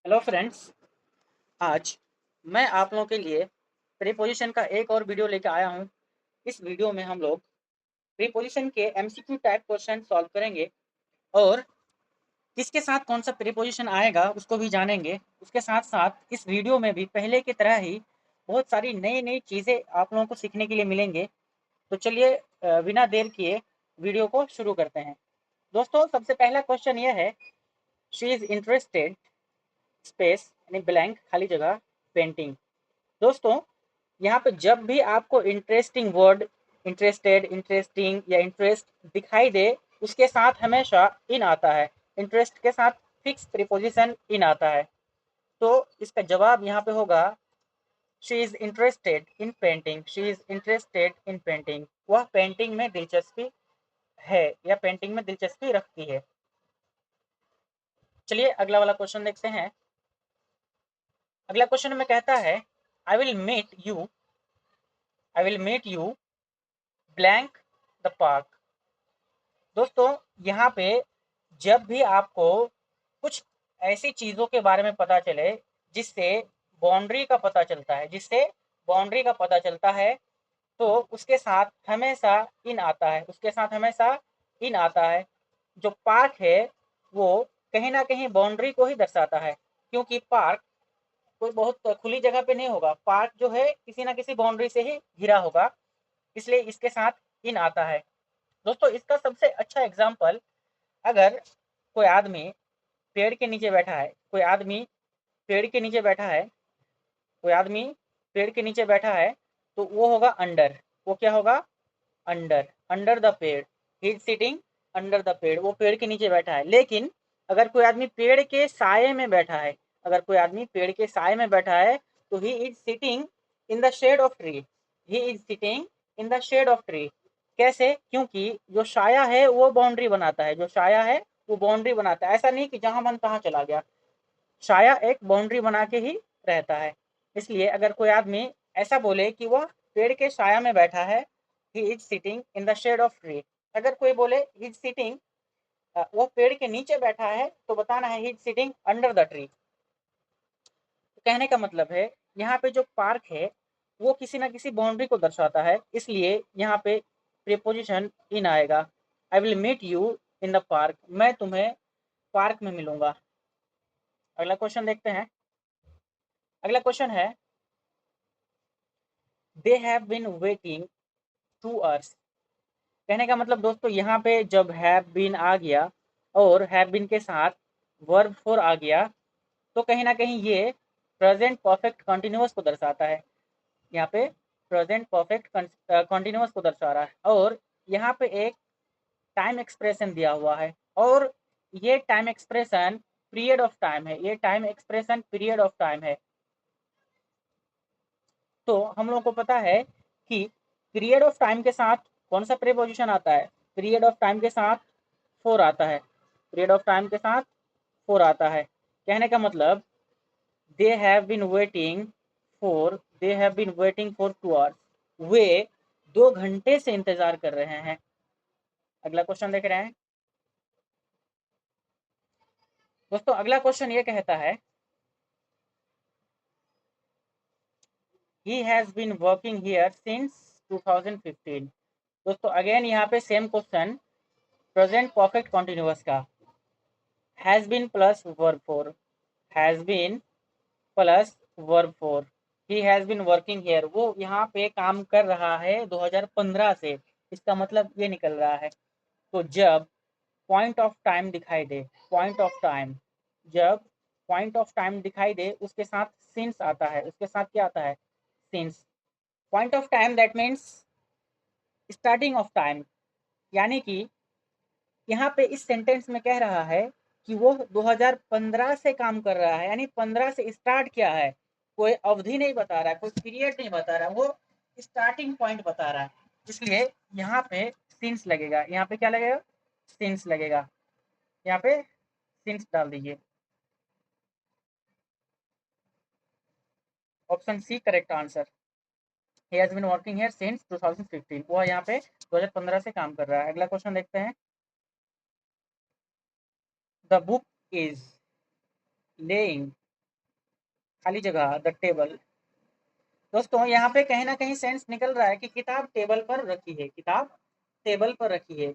Hello friends. आज मैं आप लोगों के लिए प्रीपोजिशन का एक और वीडियो लेकर आया हूं। इस वीडियो में हम लोग प्रीपोजिशन के एमसीक्यू टाइप क्वेश्चन सॉल्व करेंगे और किसके साथ कौन सा प्रीपोजिशन आएगा उसको भी जानेंगे। उसके साथ साथ इस वीडियो में भी पहले की तरह ही बहुत सारी नई नई चीज़ें आप लोगों को सीखने के लिए मिलेंगे। तो चलिए बिना देर किए वीडियो को शुरू करते हैं। दोस्तों, सबसे पहला क्वेश्चन यह है, शी इज़ इंटरेस्टेड स्पेस यानी ब्लैंक खाली जगह पेंटिंग। दोस्तों, यहाँ पे जब भी आपको इंटरेस्टिंग वर्ड, इंटरेस्टेड, इंटरेस्टिंग या इंटरेस्ट दिखाई दे, उसके साथ हमेशा इन आता है। इंटरेस्ट के साथ फिक्स प्रीपोजिशन इन आता है। तो इसका जवाब यहाँ पे होगा she is interested in painting. She is interested in painting. वह पेंटिंग में दिलचस्पी है या पेंटिंग में दिलचस्पी रखती है। चलिए अगला वाला क्वेश्चन देखते हैं। अगला क्वेश्चन में कहता है, I will meet you, I will meet you blank the park. दोस्तों, यहाँ पे जब भी आपको कुछ ऐसी चीज़ों के बारे में पता चले जिससे बाउंड्री का पता चलता है, जिससे बाउंड्री का पता चलता है, तो उसके साथ हमेशा इन आता है, उसके साथ हमेशा इन आता है। जो पार्क है वो कहीं ना कहीं बाउंड्री को ही दर्शाता है, क्योंकि पार्क कोई बहुत खुली जगह पे नहीं होगा। पार्क जो है किसी ना किसी बाउंड्री से ही घिरा होगा, इसलिए इसके साथ इन आता है। दोस्तों, इसका सबसे अच्छा एग्जाम्पल, अगर कोई आदमी पेड़ के नीचे बैठा है, कोई आदमी पेड़ के नीचे बैठा है, कोई आदमी पेड़ के नीचे बैठा है, तो वो होगा अंडर। वो क्या होगा? अंडर, अंडर द पेड़। ही इज सिटिंग अंडर द पेड़। वो पेड़ के नीचे बैठा है। लेकिन अगर कोई आदमी पेड़ के साये में बैठा है, अगर कोई आदमी पेड़ के साये में बैठा है, तो he is sitting in the shade of tree. He is sitting in the shade of tree. कैसे? क्योंकि जो साया है वो बाउंड्री बनाता है, जो साया है वो बाउंड्री बनाता है। ऐसा नहीं कि जहां मन तहां चला गया, साया एक बाउंड्री बना के ही रहता है। इसलिए अगर कोई आदमी ऐसा बोले कि वह पेड़ के साया में बैठा है, he is sitting in the shade of tree. अगर कोई बोले ही इज सिटिंग, वो पेड़ के नीचे बैठा है, तो बताना है he is sitting under the tree. तो कहने का मतलब है, यहाँ पे जो पार्क है वो किसी ना किसी बाउंड्री को दर्शाता है, इसलिए यहाँ पे प्रीपोजिशन इन आएगा। I will meet you in the park. मैं तुम्हें पार्क में मिलूंगा। अगला क्वेश्चन देखते हैं। अगला क्वेश्चन है, they have been waiting 2 hours. कहने का मतलब दोस्तों, यहाँ पे जब हैव बीन आ गया और हैव बीन के साथ वर्ब फोर आ गया, तो कहीं ना कहीं ये प्रेजेंट परफेक्ट कंटिन्यूअस को दर्शाता है। यहाँ पे प्रेजेंट परफेक्ट कंटिन्यूअस को दर्शा रहा है, और यहाँ पे एक टाइम एक्सप्रेशन दिया हुआ है, और ये time expression period of time है। ये time expression period of time है। तो हम लोग को पता है कि पीरियड ऑफ टाइम के साथ कौन सा प्रीपोजिशन आता है? पीरियड ऑफ टाइम के साथ फोर आता है। पीरियड ऑफ टाइम के साथ फोर आता है। कहने का मतलब, they have been waiting for, they have been waiting for 2 hours. वे 2 घंटे से इंतजार कर रहे हैं। अगला क्वेश्चन देख रहे हैं। दोस्तों, अगला क्वेश्चन ये कहता है, he has been working here since 2015। दोस्तों, अगेन यहाँ पे same question, present perfect continuous का, has been plus verb four, has been plus verb four. He has been working here, वो यहाँ पे काम कर रहा है 2015 से। इसका मतलब ये निकल रहा है। तो जब पॉइंट ऑफ टाइम दिखाई दे, पॉइंट ऑफ टाइम, जब पॉइंट ऑफ टाइम दिखाई दे, उसके साथ सिंस आता है। उसके साथ क्या आता है? Since. Point of time that means starting of time. यानी कि यहाँ पे इस सेंटेंस में कह रहा है कि वो 2015 से काम कर रहा है, यानी 15 से स्टार्ट किया है। कोई अवधि नहीं बता रहा है, कोई पीरियड नहीं बता रहा है, वो स्टार्टिंग पॉइंट बता रहा है। इसलिए यहाँ पे सिंस लगेगा। यहाँ पे क्या लगेगा? सिंस लगेगा। यहाँ पे सिंस डाल दीजिए। Option C correct answer. He has been working here since 2015। वो यहाँ पे 2015 से काम कर रहा है। अगला क्वेश्चन देखते हैं। द बुक इज लेइंग खाली जगह द टेबल। दोस्तों यहाँ पे कहीं ना कहीं सेंस निकल रहा है कि किताब टेबल पर रखी है, किताब टेबल पर रखी है।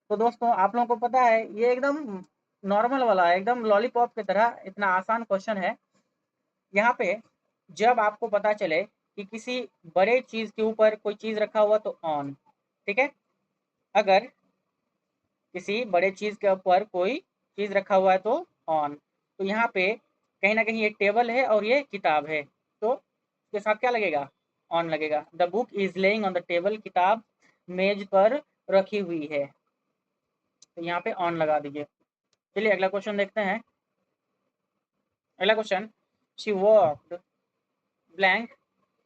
तो दोस्तों आप लोगों को पता है ये एकदम नॉर्मल वाला है, एकदम लॉलीपॉप की तरह इतना आसान क्वेश्चन है। यहाँ पे जब आपको पता चले कि किसी बड़े चीज के ऊपर कोई चीज रखा हुआ तो ऑन, ठीक है। अगर किसी बड़े चीज के ऊपर कोई चीज रखा हुआ है तो ऑन। तो यहाँ पे कहीं ना कहीं ये टेबल है और ये किताब है, तो इसके साथ क्या लगेगा, ऑन लगेगा। The book is laying on the table, किताब मेज पर रखी हुई है, तो यहाँ पे ऑन लगा दीजिए। चलिए अगला क्वेश्चन देखते हैं। अगला question, she walked blank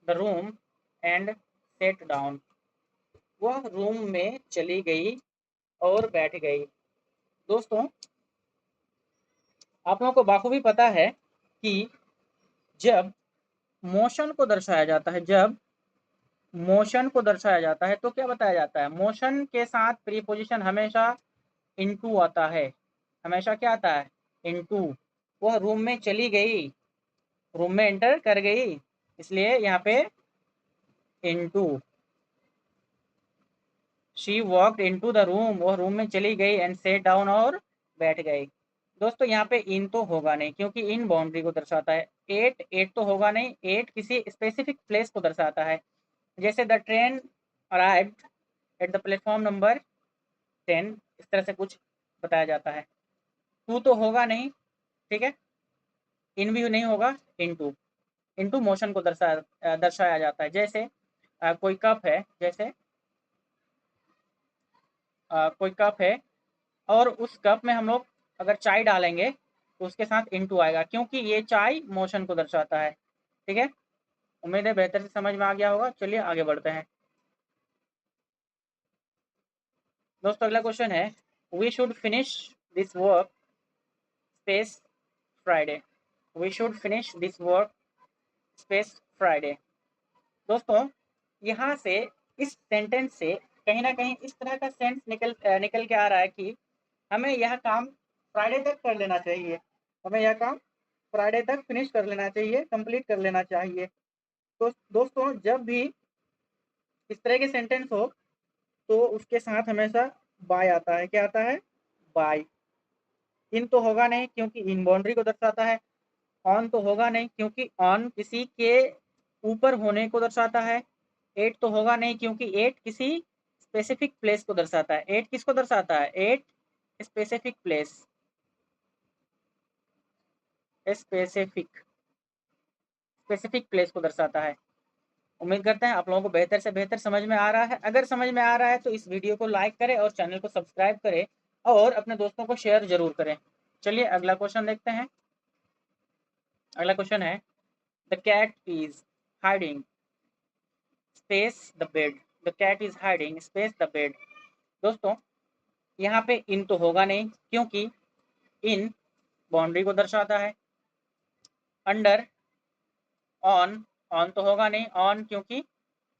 the room and set down. वह रूम में चली गई और बैठ गई। दोस्तों आप लोगों को बाखूबी पता है कि जब मोशन को दर्शाया जाता है, जब मोशन को दर्शाया जाता है तो क्या बताया जाता है, मोशन के साथ प्रीपोजिशन हमेशा इनटू आता है, हमेशा क्या आता है, इनटू। वह रूम में चली गई, रूम में एंटर कर गई, इसलिए यहाँ पे into. She walked into the room, वह रूम में चली गई, एंड सेट डाउन और बैठ गई। दोस्तों यहाँ पे इन तो होगा नहीं क्योंकि इन बाउंड्री को दर्शाता है। एट, एट तो होगा नहीं, एट किसी स्पेसिफिक प्लेस को दर्शाता है। जैसे the train arrived at the platform number 10, इस तरह से कुछ बताया जाता है। टू तो होगा नहीं, ठीक है, इन भी नहीं होगा, इनटू। इनटू मोशन को दर्शाया जाता है। जैसे कोई कप है, जैसे कोई कप है और उस कप में हम लोग अगर चाय डालेंगे तो उसके साथ इनटू आएगा क्योंकि ये चाय मोशन को दर्शाता है, ठीक है। उम्मीद है बेहतर से समझ में आ गया होगा। चलिए आगे बढ़ते हैं। दोस्तों अगला क्वेश्चन है, we should finish this work space Friday. We should finish this work space Friday. दोस्तों यहाँ से इस सेंटेंस से कहीं ना कहीं इस तरह का सेंस निकल के आ रहा है कि हमें यह काम फ्राइडे तक कर लेना चाहिए, हमें यह काम फ्राइडे तक फिनिश कर लेना चाहिए, कंप्लीट कर लेना चाहिए। तो दोस्तों जब भी इस तरह के सेंटेंस हो तो उसके साथ हमेशा बाय आता है। क्या आता है, बाय। इन तो होगा नहीं क्योंकि इन बाउंड्री को दर्शाता है। ऑन तो होगा नहीं क्योंकि ऑन किसी के ऊपर होने को दर्शाता है। एट तो होगा नहीं क्योंकि एट किसी स्पेसिफिक प्लेस को दर्शाता है। एट किसको दर्शाता है, at specific place, specific specific place को दर्शाता है। उम्मीद करते हैं आप लोगों को बेहतर से बेहतर समझ में आ रहा है। अगर समझ में आ रहा है तो इस वीडियो को लाइक करें और चैनल को सब्सक्राइब करें और अपने दोस्तों को शेयर जरूर करें। चलिए अगला क्वेश्चन देखते हैं। अगला क्वेश्चन है, the cat is hiding space the bed. The cat is hiding space the bed. दोस्तों यहाँ पे इन तो होगा नहीं क्योंकि इन बाउंड्री को दर्शाता है। अंडर, ऑन, ऑन तो होगा नहीं, ऑन क्योंकि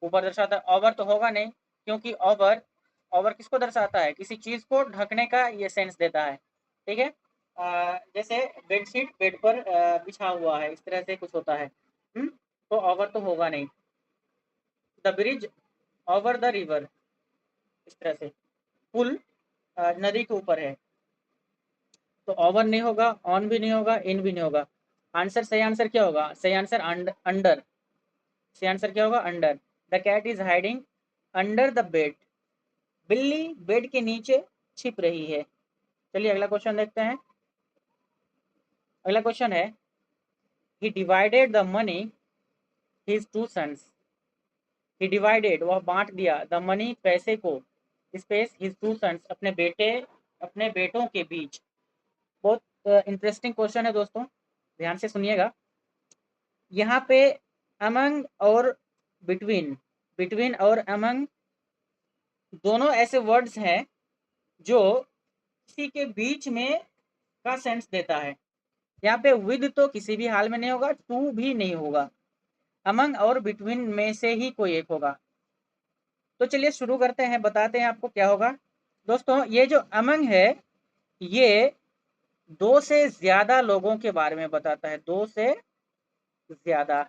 ऊपर दर्शाता है। ओवर तो होगा नहीं क्योंकि ओवर, ओवर किसको दर्शाता है, किसी चीज को ढकने का ये सेंस देता है, ठीक है। जैसे बेडशीट बेड पर बिछा हुआ है, इस तरह से कुछ होता है। तो ओवर तो होगा नहीं। The bridge over the river, इस तरह से पुल नदी के ऊपर है, तो ओवर नहीं होगा, ऑन भी नहीं होगा, इन भी नहीं होगा। आंसर, सही आंसर क्या होगा, सही आंसर अंडर। सही आंसर क्या होगा, under. The cat is hiding under the bed. बिल्ली बेड के नीचे छिप रही है। चलिए अगला क्वेश्चन देखते हैं। अगला क्वेश्चन है, he divided the money his two sons. He divided, वह बांट दिया, द मनी पैसे को, स्पेस हिज टू सन्स, अपने बेटे, अपने बेटों के बीच। बहुत इंटरेस्टिंग क्वेश्चन है दोस्तों, ध्यान से सुनिएगा। यहाँ पे अमंग और बिटवीन, बिटवीन और अमंग दोनों ऐसे वर्ड्स हैं जो किसी के बीच में का सेंस देता है। यहाँ पे विद तो किसी भी हाल में नहीं होगा, टू भी नहीं होगा, अमंग और बिटवीन में से ही कोई एक होगा। तो चलिए शुरू करते हैं, बताते हैं आपको क्या होगा। दोस्तों ये जो अमंग है ये दो से ज्यादा लोगों के बारे में बताता है, दो से ज्यादा,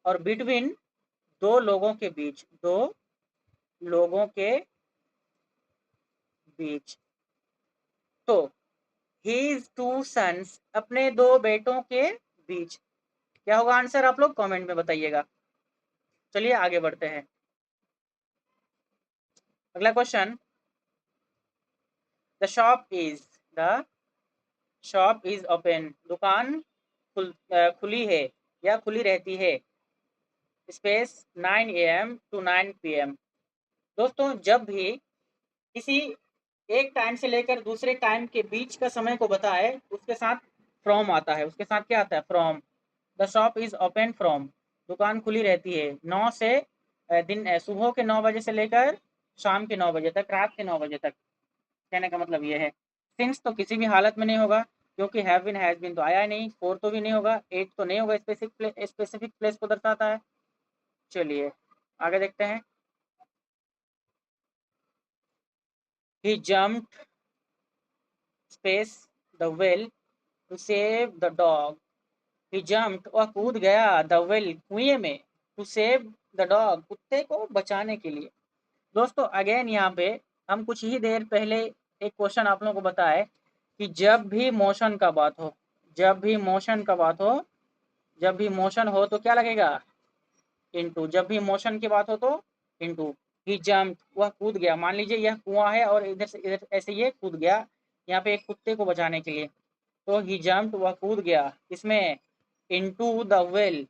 और बिटवीन दो लोगों के बीच, दो लोगों के बीच। तो हीज टू सन्स, अपने दो बेटों के बीच। क्या होगा आंसर, आप लोग कमेंट में बताइएगा। चलिए आगे बढ़ते हैं। अगला question, the shop is, the shop is open, दुकान खुली है या खुली रहती है, स्पेस 9 AM to 9 PM। दोस्तों जब भी किसी एक टाइम से लेकर दूसरे टाइम के बीच का समय को बताए, उसके साथ फ्रॉम आता है, उसके साथ क्या आता है, from. The shop is open from, दुकान खुली रहती है 9 से दिन सुबह के 9 बजे से लेकर शाम के 9 बजे तक, रात के 9 बजे तक। कहने का मतलब ये है। सिंस तो किसी भी हालत में नहीं होगा, क्योंकि हैव बीन हैज बीन तो आया ही नहीं, फोर तो भी नहीं होगा, एट तो नहीं होगा, स्पेसिफिक प्लेस को दर्शाता है। चलिए आगे देखते हैं। He jumped space the well to save the dog. He jumped, वह कूद गया, द वेल कुएं में, टू सेव द डॉग, कुत्ते को बचाने के लिए। दोस्तों अगेन यहाँ पे हम कुछ ही देर पहले एक क्वेश्चन आप लोगों को बताए कि जब भी मोशन का बात हो, जब भी मोशन का बात हो, जब भी मोशन हो तो क्या लगेगा, इनटू। जब भी मोशन की बात हो तो इनटू। ही जम्प, वह कूद गया, मान लीजिए यह कुआं है और इधर से इधर ऐसे ये कूद गया यहाँ पे एक कुत्ते को बचाने के लिए। तो ही जम्प, वह कूद गया, इसमें इनटू द वेल,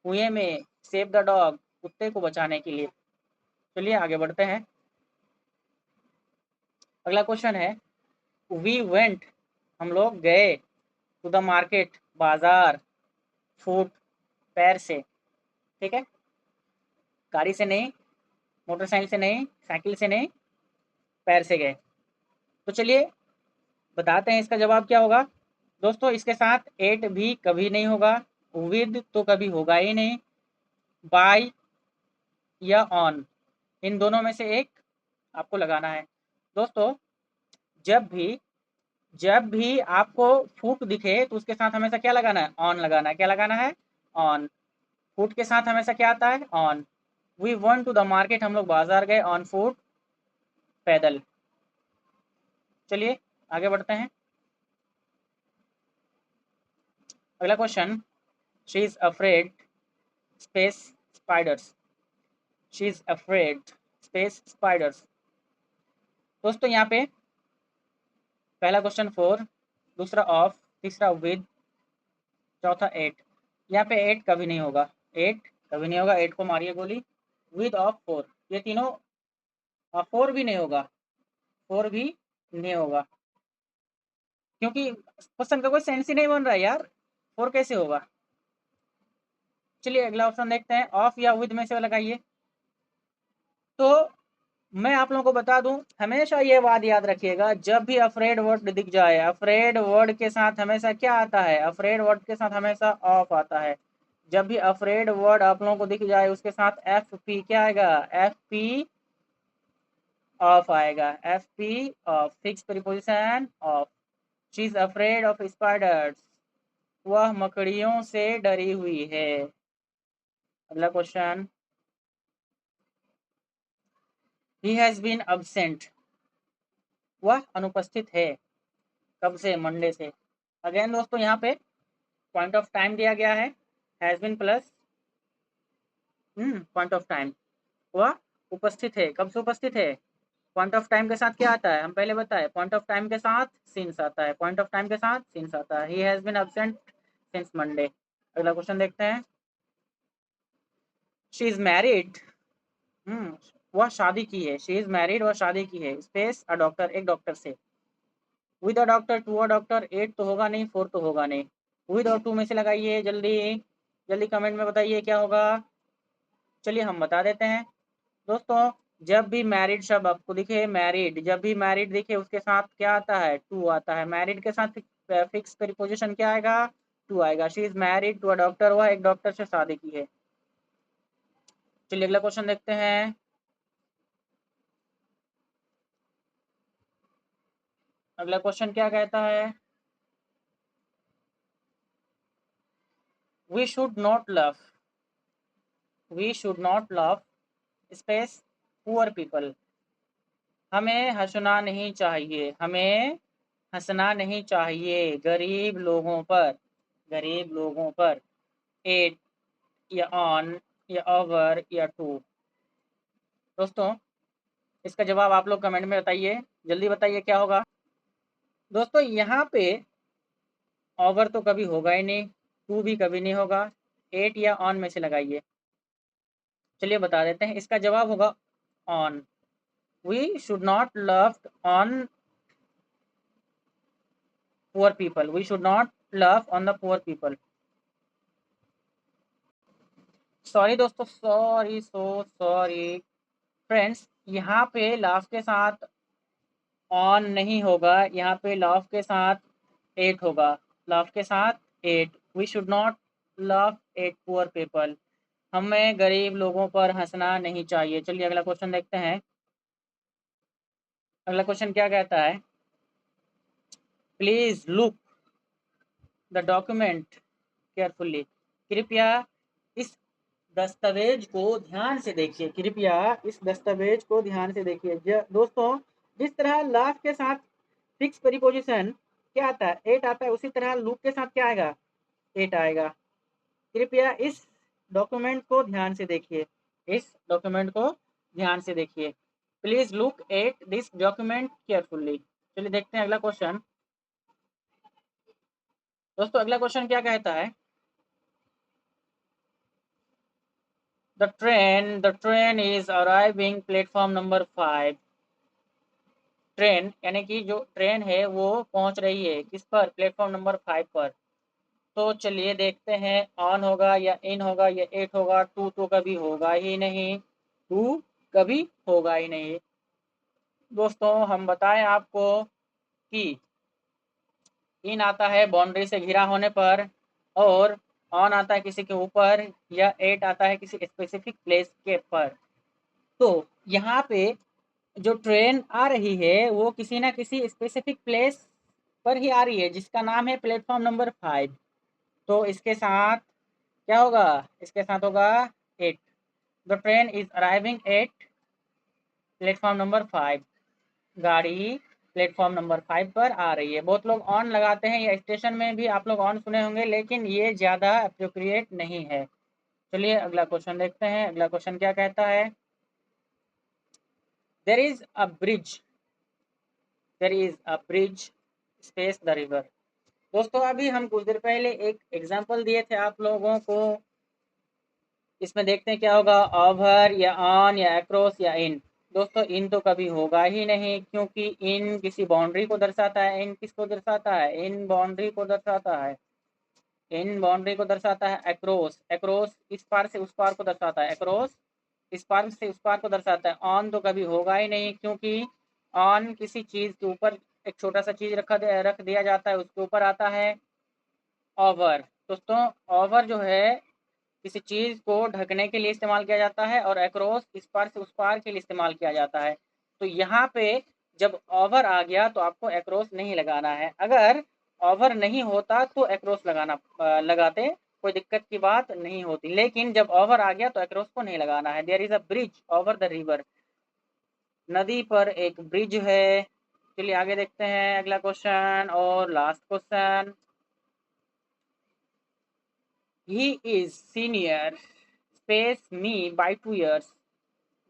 कुएं में, सेव द डॉग, कुत्ते को बचाने के लिए। चलिए आगे बढ़ते हैं। अगला क्वेश्चन है, वी वेंट, हम लोग गए, टू द मार्केट, बाजार, फुट, पैर से। ठीक है, गाड़ी से नहीं, मोटरसाइकिल से नहीं, साइकिल से नहीं, पैर से गए। तो चलिए बताते हैं इसका जवाब क्या होगा। दोस्तों इसके साथ एट भी कभी नहीं होगा, विद तो कभी होगा ही नहीं, बाय या ऑन, इन दोनों में से एक आपको लगाना है। दोस्तों जब भी आपको फुट दिखे तो उसके साथ हमेशा क्या लगाना है, ऑन लगाना है। क्या लगाना है, ऑन। फुट के साथ हमेशा क्या आता है, on. We went to the market, हम लोग बाजार गए, ऑन फुट, पैदल। चलिए आगे बढ़ते हैं। अगला question, she is afraid space spiders, she is afraid space spiders. दोस्तों यहाँ पे पहला क्वेश्चन फोर, दूसरा ऑफ, तीसरा विद, चौथा एट। यहाँ पे एट कभी नहीं होगा, एट कभी नहीं होगा, एट को मारिए गोली। विद ऑफ फोर, ये तीनों, फोर भी नहीं होगा, फोर भी नहीं होगा, क्योंकि क्वेश्चन का कोई सेंस ही नहीं बन रहा है यार, फोर कैसे होगा। चलिए अगला ऑप्शन देखते हैं, ऑफ या विद में से लगाइए। तो मैं आप लोगों को बता दूं, हमेशा ये बात याद रखिएगा, जब भी अफ्रेड वर्ड दिख जाए, अफ्रेड वर्ड के साथ हमेशा क्या आता है, अफ्रेड वर्ड के साथ हमेशा ऑफ आता है। जब भी अफ्रेड वर्ड आप लोगों को दिख जाए उसके साथ एफ पी क्या आएगा, एफ पी ऑफ आएगा, F P of, fix preposition of. She is afraid of spiders, वह मकड़ियों से डरी हुई है। अगला question, he has been absent, वह अनुपस्थित है, कब से, मंडे से। अगेन दोस्तों यहाँ पे पॉइंट ऑफ टाइम दिया गया है, has been plus point of time, वह उपस्थित है, कब से उपस्थित है। पॉइंट ऑफ टाइम के साथ क्या आता है, हम पहले बताए, पॉइंट ऑफ टाइम के साथ सिंस आता है, पॉइंट ऑफ टाइम के साथ सिंस आता है। He has been absent since Monday. अगला क्वेश्चन देखते हैं, शी इज मैरिड, वह शादी की है, शी इज मैरिड, वह शादी की है, स्पेस अ डॉक्टर, एक डॉक्टर से। With a doctor, to a doctor, at तो होगा नहीं, फोर तो होगा नहीं। विद और टू में से लगाइए, जल्दी जल्दी कमेंट में बताइए क्या होगा। चलिए हम बता देते हैं। दोस्तों जब भी मैरिड शब्द आपको दिखे, मैरिड, जब भी मैरिड दिखे उसके साथ क्या आता है, टू आता है। मैरिड के साथ फिक्स प्रीपोजिशन क्या आएगा, टू आएगा। She is married to a doctor, वह एक डॉक्टर से शादी की है। चलिए अगला क्वेश्चन देखते हैं। अगला क्वेश्चन क्या कहता है, we should not laugh, we should not laugh space poor people. हमें हंसना नहीं चाहिए, हमें हंसना नहीं चाहिए गरीब लोगों पर, गरीब लोगों पर। एट या ऑन या ओवर या टू। दोस्तों इसका जवाब आप लोग कमेंट में बताइए, जल्दी बताइए क्या होगा। दोस्तों यहाँ पे ओवर तो कभी होगा ही नहीं, टू भी कभी नहीं होगा, एट या ऑन में से लगाइए। चलिए बता देते हैं, इसका जवाब होगा on. We should not laugh on poor people, we should not laugh on the poor people. Sorry दोस्तों, सॉरी, सो सॉरी फ्रेंड्स, यहाँ पे लाफ के साथ ऑन नहीं होगा, यहाँ पे लाफ के साथ एट होगा, लाफ के साथ at. We should not laugh at poor people, हमें गरीब लोगों पर हंसना नहीं चाहिए। चलिए अगला क्वेश्चन देखते हैं। अगला क्वेश्चन क्या कहता है, please look the document carefully. कृपया इस दस्तावेज को ध्यान से देखिए, कृपया इस दस्तावेज को ध्यान से देखिए। दोस्तों जिस तरह लास्ट के साथ फिक्स प्रीपोजिशन क्या आता है, एट आता है, उसी तरह लुक के साथ क्या आएगा, एट आएगा। कृपया इस डॉक्यूमेंट को ध्यान से देखिए, इस डॉक्यूमेंट को ध्यान से देखिए। Please look at this document carefully. चलिए देखते हैं अगला क्वेश्चन। दोस्तों अगला क्वेश्चन क्या कहता है, the train is arriving platform number 5। Train यानी कि जो ट्रेन है वो पहुंच रही है किस पर, प्लेटफॉर्म नंबर 5 पर। तो चलिए देखते हैं, ऑन होगा या इन होगा या एट होगा, टू तो कभी होगा ही नहीं, टू कभी होगा ही नहीं। दोस्तों हम बताएं आपको कि इन आता है बाउंड्री से घिरा होने पर, और ऑन आता है किसी के ऊपर, या एट आता है किसी स्पेसिफिक प्लेस के पर। तो यहाँ पे जो ट्रेन आ रही है वो किसी ना किसी स्पेसिफिक प्लेस पर ही आ रही है, जिसका नाम है प्लेटफॉर्म नंबर 5। तो इसके साथ क्या होगा, इसके साथ होगा at. The train is arriving at platform number 5। गाड़ी प्लेटफॉर्म नंबर 5 पर आ रही है। बहुत लोग ऑन लगाते हैं, या स्टेशन में भी आप लोग ऑन सुने होंगे, लेकिन ये ज़्यादा अप्रोप्रिएट नहीं है। चलिए अगला क्वेश्चन देखते हैं। अगला क्वेश्चन क्या कहता है, there is a bridge, there is a bridge space the river. दोस्तों अभी हम कुछ देर पहले एक एग्जाम्पल दिए थे आप लोगों को, इसमें देखते हैं क्या होगा, ओवर या ऑन या अक्रॉस या इन। दोस्तों इन तो कभी होगा ही नहीं, क्योंकि इन किसी बाउंड्री को दर्शाता है। इन किसको दर्शाता है, इन बाउंड्री को दर्शाता है, इन बाउंड्री को दर्शाता है। अक्रॉस, अक्रॉस इस पार से उस पार को दर्शाता है, अक्रॉस इस पार से उस पार को दर्शाता है। ऑन तो कभी होगा ही नहीं, क्योंकि ऑन किसी चीज़ के ऊपर एक छोटा सा चीज़ रख दिया जाता है, उसके ऊपर आता है। ओवर, दोस्तों ओवर जो है किसी चीज़ को ढकने के लिए इस्तेमाल किया जाता है, और अक्रॉस इस पार से उस पार के लिए इस्तेमाल किया जाता है। तो यहाँ पे जब ओवर आ गया तो आपको अक्रॉस नहीं लगाना है। अगर ओवर नहीं होता तो अक्रॉस लगाते, कोई दिक्कत की बात नहीं होती, लेकिन जब ओवर आ गया तो अक्रॉस को नहीं लगाना है। There is a bridge over the river, नदी पर एक ब्रिज है। चलिए आगे देखते हैं अगला क्वेश्चन और last question. He is senior space me by 2 years।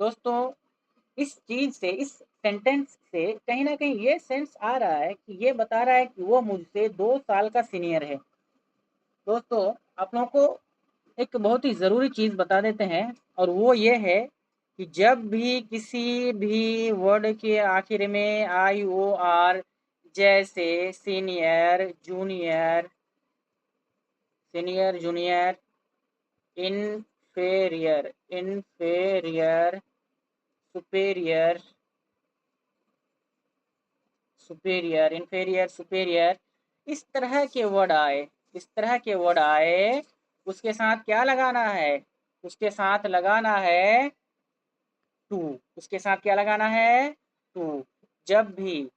दोस्तों इस चीज से, इस सेंटेंस से कहीं ना कहीं ये सेंस आ रहा है कि ये बता रहा है कि वो मुझसे 2 साल का सीनियर है। दोस्तों आप लोगों को एक बहुत ही ज़रूरी चीज़ बता देते हैं, और वो ये है कि जब भी किसी भी वर्ड के आखिर में आई ओ आर, जैसे senior, junior, senior junior, inferior, inferior, superior, superior, inferior, superior, इस तरह के वर्ड आए, इस तरह के वर्ड आए, उसके साथ क्या लगाना है, उसके साथ लगाना है टू। उसके साथ क्या लगाना है, टू। जब भी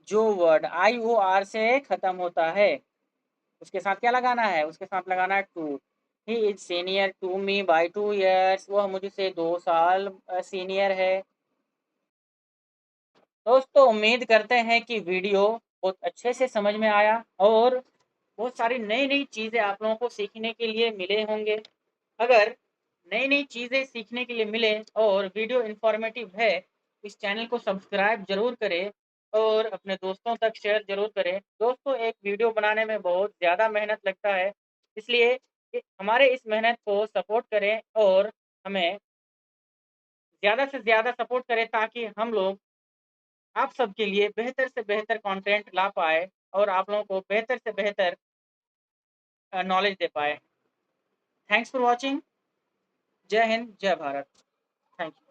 जो वर्ड आई ओ आर से खत्म होता है उसके साथ क्या लगाना है, उसके साथ लगाना है to. He is senior to me by 2 years, वह मुझसे 2 साल सीनियर है। दोस्तों उम्मीद करते हैं कि वीडियो बहुत अच्छे से समझ में आया और बहुत सारी नई नई चीज़ें आप लोगों को सीखने के लिए मिले होंगे। अगर नई नई चीज़ें सीखने के लिए मिले और वीडियो इन्फॉर्मेटिव है, इस चैनल को सब्सक्राइब ज़रूर करें और अपने दोस्तों तक शेयर ज़रूर करें। दोस्तों एक वीडियो बनाने में बहुत ज़्यादा मेहनत लगता है, इसलिए हमारे इस मेहनत को सपोर्ट करें और हमें ज़्यादा से ज़्यादा सपोर्ट करें ताकि हम लोग आप सबके लिए बेहतर से बेहतर कंटेंट ला पाए और आप लोगों को बेहतर से बेहतर नॉलेज दे पाए। Thanks for watching. जय हिंद, जय भारत। Thank you.